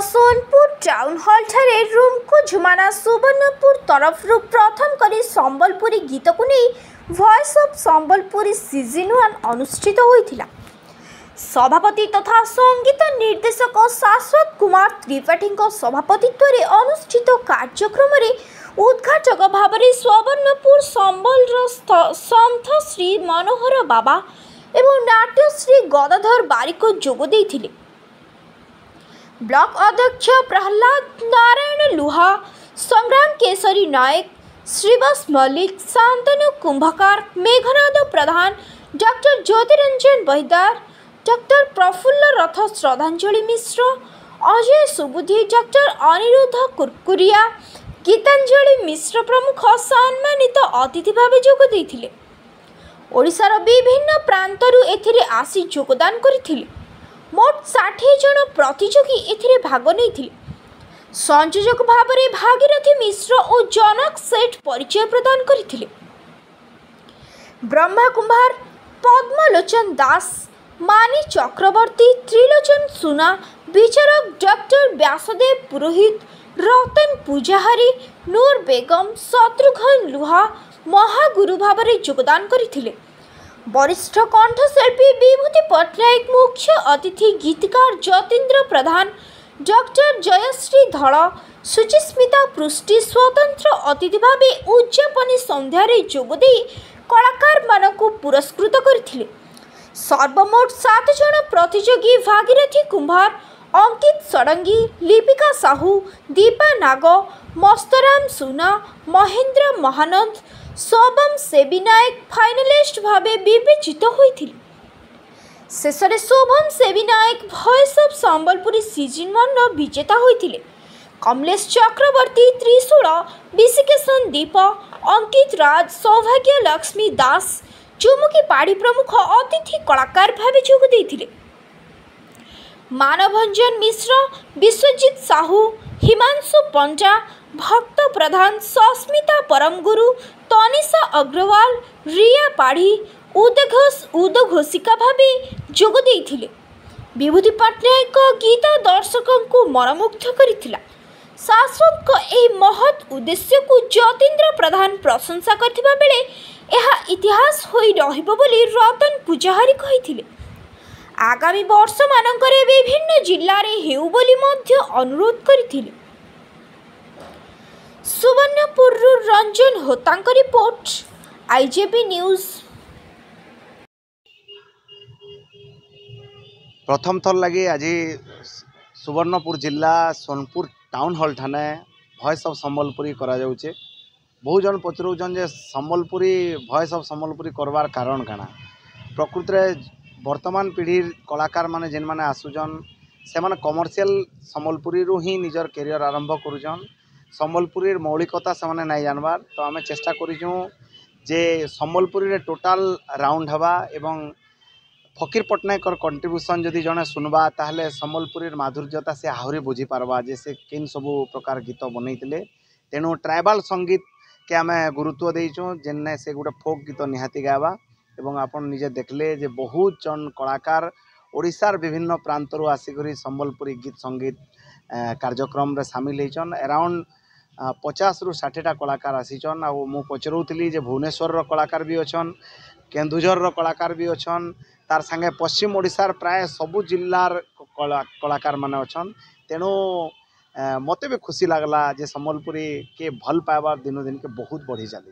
Sonpur town hall ठारे रूमको झुमाना सुवर्णपुर तरफ प्रथम करी संबलपुरी गीत को नहीं वॉइस ऑफ संबलपुरी सीजन 1 अनुष्ठित होइथिला। सभापति तथा संगीत निर्देशक शाश्वत कुमार त्रिपाठी सभापतित्व में अनुष्ठित कार्यक्रम उद्घाटक भाव में सुवर्णपुर संबल संत श्री मनोहर बाबा एवं नाट्यश्री गदाधर बारिक जोग देइथिले। ब्लॉक अध्यक्ष प्रहलाद नारायण लुहा, संग्राम केसरी नायक, श्रीवास मल्लिक, शांतनु कुंभकार, मेघनाद प्रधान, डॉक्टर ज्योतिरंजन बहिदार, डॉक्टर प्रफुल्ल रथ, श्रद्धांजलि मिश्र, अजय सुबुद्धि, डॉक्टर अनिरुद्ध कुरकुरिया, गीतांजलि मिश्र प्रमुख सम्मानित अतिथि भाव जोग देइथिले। ओडिशार विभिन्न प्रांतरू एथिरे आसी योगदान करिथिले। मोट 60 जन प्रतियोगी एथिरे भाग नहीं। संयोजक भाव में भागीरथी मिश्र और जनक सेठ परिचय प्रदान करथिले। ब्रह्मा कुंभार, पद्मलोचन दास, मानी चक्रवर्ती, त्रिलोचन सुना, विचारक डॉक्टर व्यासदेव पुरोहित, रतन पूजाहारी, नूर बेगम, शत्रुघ्न लुहा महागुरु भाव में योगदान करथिले। वरिष्ठ कंठशिल्पी विभूति पट्टनायक, मुख्य अतिथि गीतकार जतीन्द्र प्रधान, डॉक्टर जयश्री धड़, सुचिस्मिता पृष्टि स्वतंत्र अतिथि भावे उद्यापनी संध्यारे जोगदे कलाकार मानकु पुरस्कृत करथिले। सर्वमोट 7 जन प्रतियोगी भागीरथी कुंभार, अंकित षडंगी, लिपिका साहू, दीपा नाग, मस्तराम सुना, महेंद्र महानंद, शोभम सेबीनायक फाइनालिस्ट भावे विवेचित होइथिले। शेषे Shobham सेबीनायक voice of Sambalpuri season 1 विजेता होइथिले। कमलेश चक्रवर्ती, त्रिशूल, विशिकेशन दीप, अंकित राज, सौभाग्य लक्ष्मी दास, चुमुकी पाड़ी प्रमुख अतिथि कलाकार भावे जोग देइथिले। मानभंजन मिश्र, विश्वजीत साहू, हिमांशु पंजा, भक्त प्रधान, सस्मिता परमगुरु, तनिषा अग्रवाल, रिया पाढ़ी, उदघोषिका भावे जोग देइथिले। विभूति पट्टनायक गीत दर्शकों को मनमुग्ध करिथिला। शाश्वत को एही महत् उद्देश्य को जतीन्द्र प्रधान प्रशंसा करथिबा बेले एहा इतिहास होई रहिबो बोली रतन पूजाहारी कहिथिले। आगामी वर्ष मानकरे विभिन्न जिल्ला रे हेउ बोली मध्य अनुरोध करिथिले। सुवर्णपुर रंजन होतांक रिपोर्ट, आईजेपी न्यूज। प्रथम थर लगे आज सुवर्णपुर जिला सोनपुर टाउन हॉल ठाने वॉइस ऑफ संबलपुरी करा जाउचे। बहु जन पचरउछन जे संबलपुरी वॉइस ऑफ संबलपुरी करवार कारण काना। प्रकृत रे वर्तमान पीढ़ी कलाकार माने जेन माने आसुजन से माने कमर्शियल संबलपुरी रु ही निजर कैरियर आरंभ करुछन। संबलपुरी मौलिकता से माने नहीं जानबार, तो आमे चेष्टा करिछु जे संबलपुरी रे टोटाल राउंड हवा एवं फकीर पट्टनायक कंट्रीब्यूशन जदि जने सुनबा ताहले संबलपुरी माधुर्यता से आहरी बुझी पारबा जे से किन सब प्रकार गीत बनैतिले। तेणु ट्राइबल संगीत के आमे गुरुत्व देइछु जेने से गोटे फोक गीत निहाती गावा एवं आपन निजे देखले जे बहुत जन कलाकार ओडिशार विभिन्न प्रांतरू आसिकरी संबलपुरी गीत संगीत कार्यक्रम रे शामिल होइछन। अराउंड 50 रु 60 टा कलाकार आसीचन। आ मु पचरउतली जे भुवनेश्वर कलाकार भी अछन, केन्दुझर कलाकार भी अछन, तार संगे पश्चिम ओडिशार प्राय सबु जिल्लार कलाकार माने अछन। तेणु मते भी खुशी लागला जे संबलपुरी के भल पाइबार दिनो दिन के बहुत बढ़ी चली।